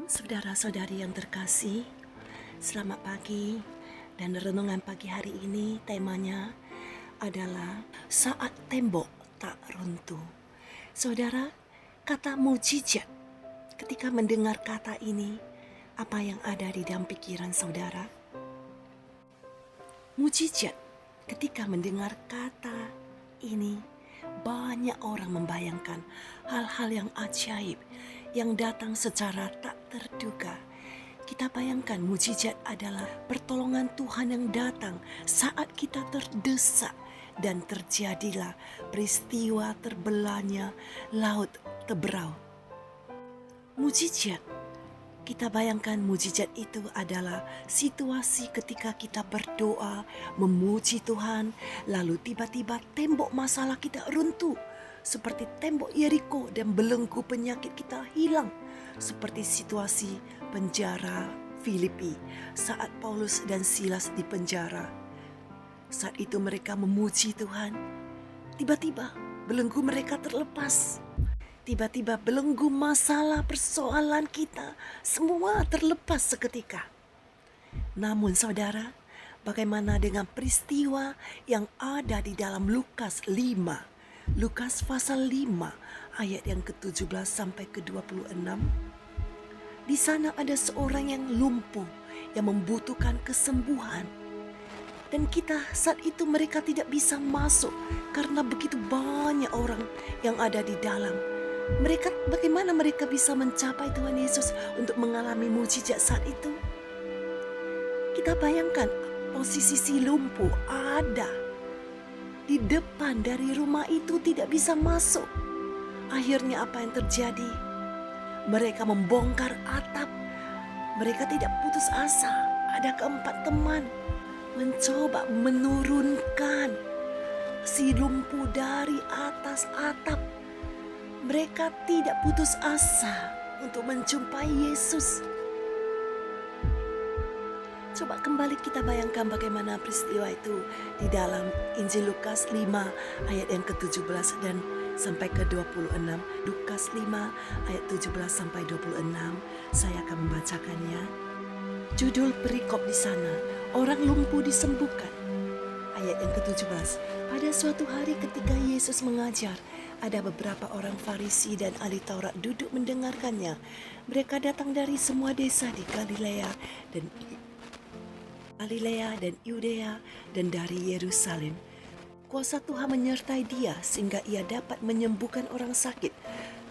Saudara-saudari yang terkasih, selamat pagi dan renungan pagi hari ini temanya adalah saat tembok tak runtuh. Saudara, kata mujizat, ketika mendengar kata ini, apa yang ada di dalam pikiran saudara? Mujizat, ketika mendengar kata ini, banyak orang membayangkan hal-hal yang ajaib yang datang secara tak terduga. Kita bayangkan mujizat adalah pertolongan Tuhan yang datang saat kita terdesak dan terjadilah peristiwa terbelahnya laut Teberau. Mujizat, kita bayangkan mujizat itu adalah situasi ketika kita berdoa, memuji Tuhan, lalu tiba-tiba tembok masalah kita runtuh. Seperti tembok Yeriko dan belenggu penyakit kita hilang. Seperti situasi penjara Filipi saat Paulus dan Silas di penjara. Saat itu mereka memuji Tuhan. Tiba-tiba belenggu mereka terlepas. Tiba-tiba belenggu masalah persoalan kita semua terlepas seketika. Namun saudara, bagaimana dengan peristiwa yang ada di dalam Lukas 5? Lukas pasal 5 ayat yang ke-17 sampai ke-26. Di sana ada seorang yang lumpuh yang membutuhkan kesembuhan. Dan kita saat itu mereka tidak bisa masuk karena begitu banyak orang yang ada di dalam. Bagaimana mereka bisa mencapai Tuhan Yesus untuk mengalami mujizat saat itu? Kita bayangkan posisi si lumpuh ada di depan dari rumah itu, tidak bisa masuk. Akhirnya apa yang terjadi? Mereka membongkar atap. Mereka tidak putus asa. Ada keempat teman mencoba menurunkan si lumpuh dari atas atap. Mereka tidak putus asa untuk menjumpai Yesus. Coba kembali kita bayangkan bagaimana peristiwa itu di dalam Injil Lukas 5 ayat yang ke-17 dan sampai ke-26. Lukas 5 ayat 17 sampai 26. Saya akan membacakannya. Judul perikop di sana, orang lumpuh disembuhkan. Ayat yang ke-17. Pada suatu hari ketika Yesus mengajar, ada beberapa orang Farisi dan ahli Taurat duduk mendengarkannya. Mereka datang dari semua desa di Galilea dan Yudea dan dari Yerusalem. Kuasa Tuhan menyertai dia sehingga ia dapat menyembuhkan orang sakit.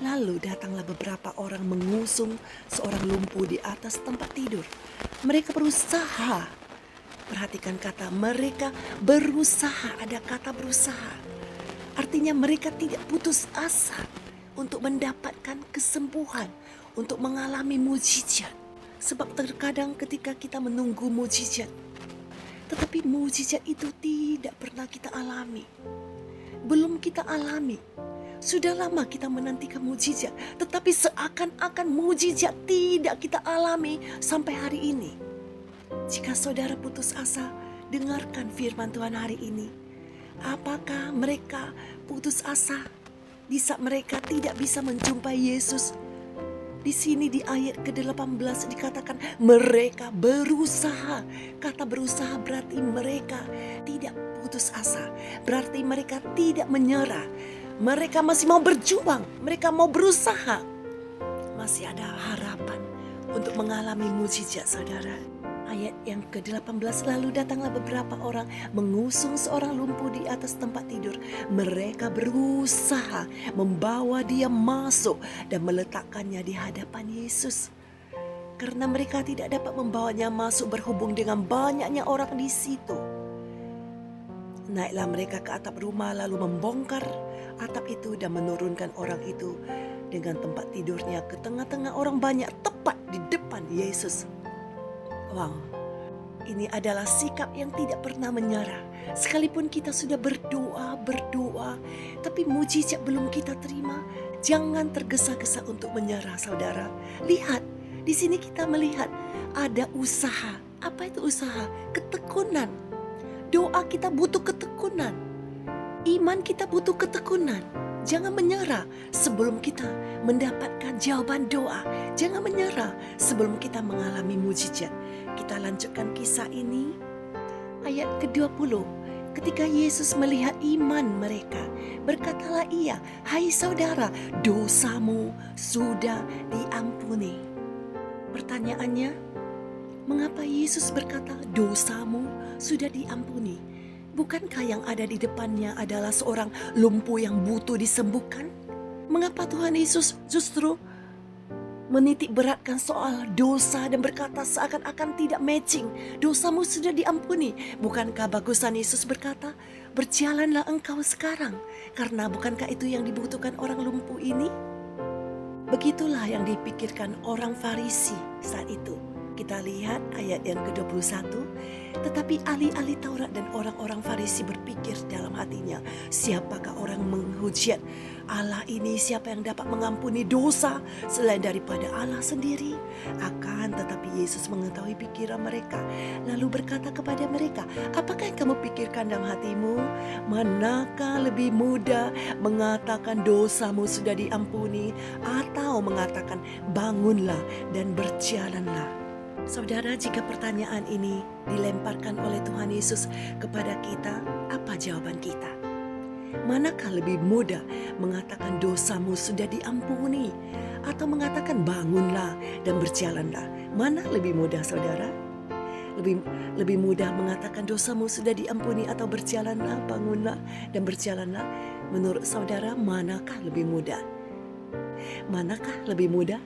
Lalu datanglah beberapa orang mengusung seorang lumpuh di atas tempat tidur. Mereka berusaha. Perhatikan kata mereka berusaha, ada kata berusaha. Artinya mereka tidak putus asa untuk mendapatkan kesembuhan, untuk mengalami mujizat. Sebab terkadang ketika kita menunggu mujizat, tetapi mujizat itu tidak pernah kita alami. Belum kita alami. Sudah lama kita menantikan mujizat, tetapi seakan-akan mujizat tidak kita alami sampai hari ini. Jika saudara putus asa, dengarkan firman Tuhan hari ini. Apakah mereka putus asa di saat mereka tidak bisa menjumpai Yesus? Di sini di ayat ke-18 dikatakan mereka berusaha. Kata berusaha berarti mereka tidak putus asa. Berarti mereka tidak menyerah. Mereka masih mau berjuang. Mereka mau berusaha. Masih ada harapan untuk mengalami mujizat saudara. Ayat yang ke-18, lalu datanglah beberapa orang mengusung seorang lumpuh di atas tempat tidur. Mereka berusaha membawa dia masuk dan meletakkannya di hadapan Yesus. Karena mereka tidak dapat membawanya masuk berhubung dengan banyaknya orang di situ. Naiklah mereka ke atap rumah lalu membongkar atap itu dan menurunkan orang itu dengan tempat tidurnya ke tengah-tengah orang banyak tepat di depan Yesus. Wow, ini adalah sikap yang tidak pernah menyerah. Sekalipun kita sudah berdoa, tapi mujizat belum kita terima, jangan tergesa-gesa untuk menyerah saudara. Lihat, di sini kita melihat ada usaha. Apa itu usaha? Ketekunan. Doa kita butuh ketekunan. Iman kita butuh ketekunan. Jangan menyerah sebelum kita mendapatkan jawaban doa. Jangan menyerah sebelum kita mengalami mujizat. Kita lanjutkan kisah ini. Ayat ke-20. Ketika Yesus melihat iman mereka, berkatalah ia, "Hai saudara, dosamu sudah diampuni." Pertanyaannya, mengapa Yesus berkata dosamu sudah diampuni? Bukankah yang ada di depannya adalah seorang lumpuh yang butuh disembuhkan? Mengapa Tuhan Yesus justru menitik beratkan soal dosa dan berkata seakan-akan tidak matching? Dosamu sudah diampuni. Bukankah bagusan Yesus berkata, berjalanlah engkau sekarang? Karena bukankah itu yang dibutuhkan orang lumpuh ini? Begitulah yang dipikirkan orang Farisi saat itu. Kita lihat ayat yang ke-21. Tetapi ahli-ahli Taurat dan orang-orang Farisi berpikir dalam hatinya, siapakah orang menghujat Allah ini? Siapa yang dapat mengampuni dosa selain daripada Allah sendiri? Akan tetapi Yesus mengetahui pikiran mereka, lalu berkata kepada mereka, apakah yang kamu pikirkan dalam hatimu? Manakah lebih mudah mengatakan dosamu sudah diampuni, atau mengatakan bangunlah dan berjalanlah? Saudara, jika pertanyaan ini dilemparkan oleh Tuhan Yesus kepada kita, apa jawaban kita? Manakah lebih mudah mengatakan dosamu sudah diampuni, atau mengatakan bangunlah dan berjalanlah? Mana lebih mudah, saudara? Lebih mudah mengatakan dosamu sudah diampuni atau berjalanlah, bangunlah dan berjalanlah? Menurut saudara, manakah lebih mudah? Manakah lebih mudah?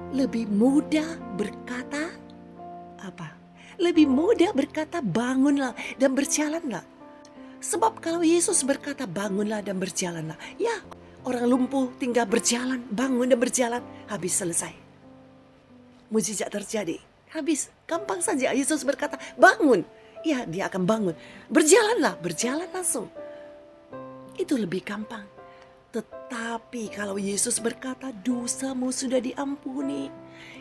Lebih mudah berkata apa? Lebih mudah berkata bangunlah dan berjalanlah. Sebab kalau Yesus berkata bangunlah dan berjalanlah, ya orang lumpuh tinggal berjalan, bangun dan berjalan, habis selesai. Mujizat terjadi, habis, gampang saja. Yesus berkata bangun, ya dia akan bangun. Berjalanlah, berjalan langsung. Itu lebih gampang. Tetapi kalau Yesus berkata dosamu sudah diampuni,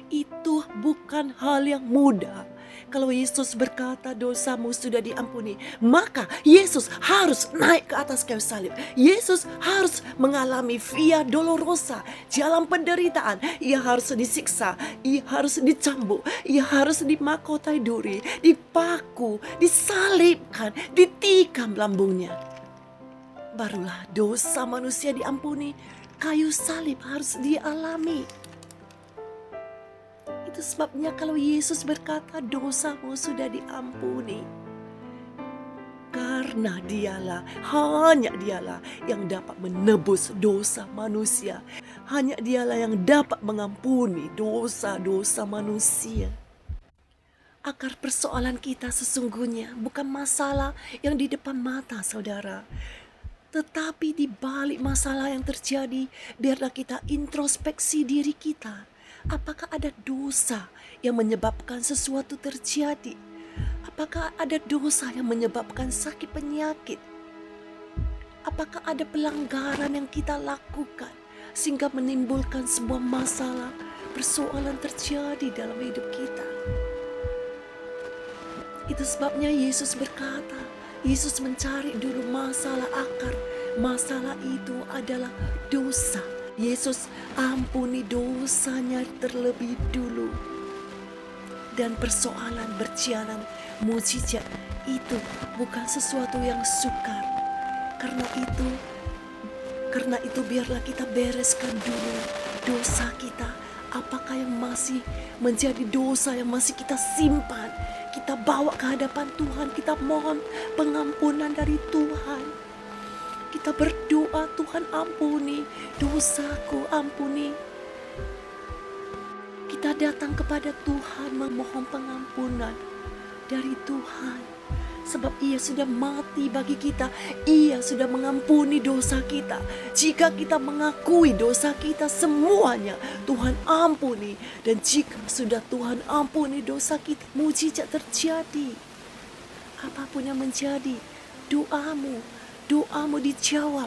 itu bukan hal yang mudah. Kalau Yesus berkata dosamu sudah diampuni, maka Yesus harus naik ke atas kayu salib. Yesus harus mengalami via dolorosa, jalan penderitaan. Ia harus disiksa, ia harus dicambuk, ia harus dimahkotai duri, dipaku, disalibkan, ditikam lambungnya. Barulah dosa manusia diampuni. Kayu salib harus dialami. Itu sebabnya kalau Yesus berkata dosamu sudah diampuni, karena hanya dialah yang dapat menebus dosa manusia. Hanya dialah yang dapat mengampuni dosa-dosa manusia. Akar persoalan kita sesungguhnya bukan masalah yang di depan mata, saudara. Tetapi di balik masalah yang terjadi, biarlah kita introspeksi diri kita. Apakah ada dosa yang menyebabkan sesuatu terjadi? Apakah ada dosa yang menyebabkan sakit penyakit? Apakah ada pelanggaran yang kita lakukan sehingga menimbulkan sebuah masalah, persoalan terjadi dalam hidup kita? Itu sebabnya Yesus berkata, Yesus mencari dulu masalah akar. Masalah itu adalah dosa. Yesus ampuni dosanya terlebih dulu. Dan persoalan berjalan mujizat itu bukan sesuatu yang sukar. Karena itu biarlah kita bereskan dulu dosa kita. Apakah yang masih menjadi dosa yang masih kita simpan, kita bawa ke hadapan Tuhan, kita mohon pengampunan dari Tuhan. Kita berdoa, Tuhan ampuni dosaku, ampuni. Kita datang kepada Tuhan memohon pengampunan dari Tuhan. Sebab ia sudah mati bagi kita, ia sudah mengampuni dosa kita. Jika kita mengakui dosa kita semuanya, Tuhan ampuni. Dan jika sudah Tuhan ampuni dosa kita, mujizat terjadi. Apapun yang menjadi, doamu dijawab.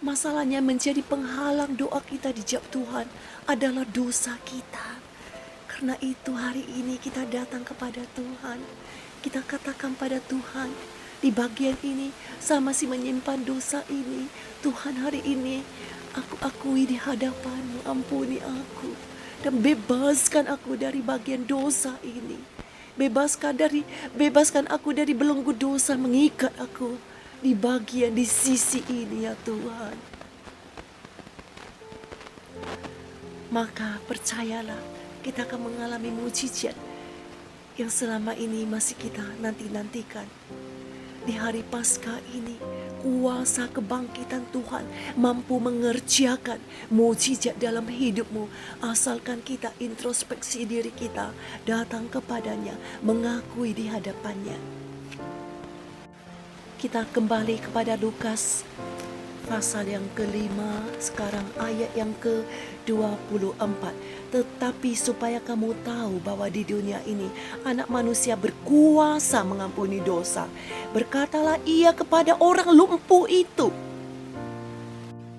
Masalahnya menjadi penghalang doa kita dijawab Tuhan adalah dosa kita. Karena itu hari ini kita datang kepada Tuhan. Kita katakan pada Tuhan, di bagian ini saya masih menyimpan dosa ini. Tuhan, hari ini aku akui di hadapan-Mu, ampuni aku dan bebaskan aku dari bagian dosa ini. Bebaskan aku dari belenggu dosa mengikat aku di bagian di sisi ini ya Tuhan. Maka percayalah, kita akan mengalami mujizat yang selama ini masih kita nanti-nantikan. Di hari Paskah ini, kuasa kebangkitan Tuhan mampu mengerjakan mujizat dalam hidupmu. Asalkan kita introspeksi diri kita, datang kepadanya, mengakui di hadapannya. Kita kembali kepada Lukas pasal yang kelima, sekarang ayat yang ke-24. Tetapi supaya kamu tahu bahwa di dunia ini Anak Manusia berkuasa mengampuni dosa, berkatalah ia kepada orang lumpuh itu.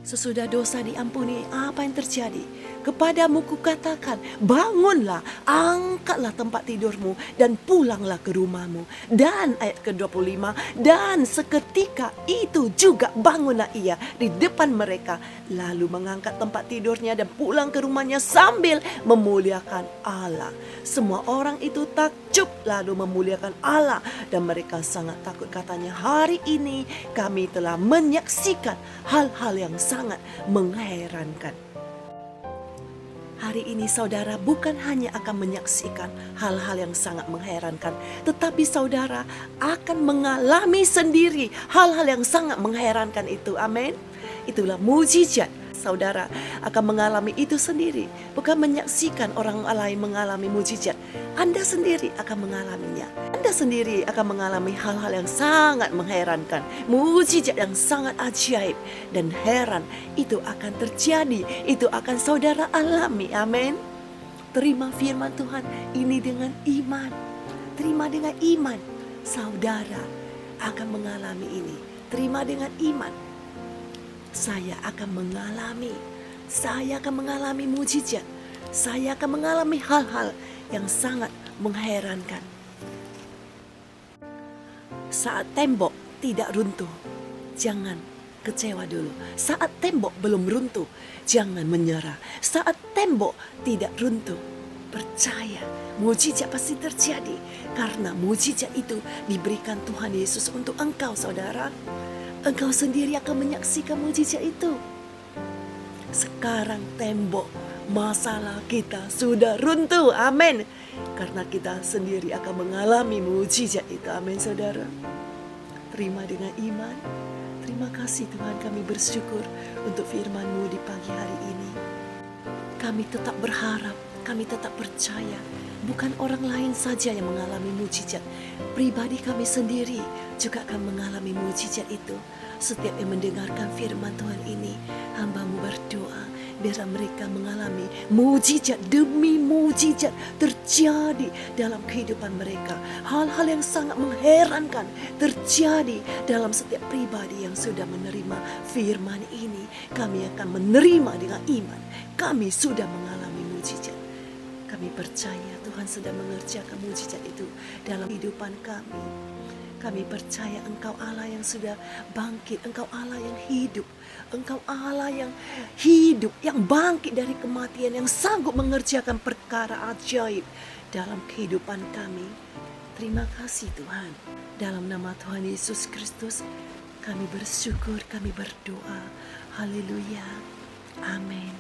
Sesudah dosa diampuni, apa yang terjadi? Kepadamu kukatakan, bangunlah, angkatlah tempat tidurmu dan pulanglah ke rumahmu. Dan ayat ke-25, dan seketika itu juga bangunlah ia di depan mereka, lalu mengangkat tempat tidurnya dan pulang ke rumahnya sambil memuliakan Allah. Semua orang itu takjub lalu memuliakan Allah, dan mereka sangat takut, katanya, hari ini kami telah menyaksikan hal-hal yang sangat mengherankan. Hari ini saudara bukan hanya akan menyaksikan hal-hal yang sangat mengherankan, tetapi saudara akan mengalami sendiri hal-hal yang sangat mengherankan itu. Amin. Itulah mujizat. Saudara akan mengalami itu sendiri, bukan menyaksikan orang lain mengalami mujizat. Anda sendiri akan mengalaminya. Anda sendiri akan mengalami hal-hal yang sangat mengherankan, mujizat yang sangat ajaib dan heran. Itu akan terjadi, itu akan saudara alami. Amin. Terima firman Tuhan ini dengan iman. Terima dengan iman. Saudara akan mengalami ini. Terima dengan iman. Saya akan mengalami mujizat. Saya akan mengalami hal-hal yang sangat mengherankan. Saat tembok tidak runtuh, jangan kecewa dulu. Saat tembok belum runtuh, jangan menyerah. Saat tembok tidak runtuh, percaya mujizat pasti terjadi. Karena mujizat itu diberikan Tuhan Yesus untuk engkau, saudara. Engkau sendiri akan menyaksikan mujizat itu. Sekarang tembok masalah kita sudah runtuh. Amin. Karena kita sendiri akan mengalami mujizat itu. Amin, saudara. Terima dengan iman. Terima kasih Tuhan, kami bersyukur untuk firman-Mu di pagi hari ini. Kami tetap berharap, kami tetap percaya. Bukan orang lain saja yang mengalami mujizat. Pribadi kami sendiri juga akan mengalami mujizat itu. Setiap yang mendengarkan firman Tuhan ini, hamba-Mu berdoa biar mereka mengalami mujizat demi mujizat terjadi dalam kehidupan mereka. Hal-hal yang sangat mengherankan terjadi dalam setiap pribadi yang sudah menerima firman ini. Kami akan menerima dengan iman. Kami sudah mengalami mujizat. Kami percaya Tuhan sedang mengerjakan mujizat itu dalam kehidupan kami. Kami percaya Engkau Allah yang sudah bangkit. Engkau Allah yang hidup. Engkau Allah yang hidup, yang bangkit dari kematian, yang sanggup mengerjakan perkara ajaib dalam kehidupan kami. Terima kasih Tuhan. Dalam nama Tuhan Yesus Kristus, kami bersyukur, kami berdoa. Haleluya. Amin.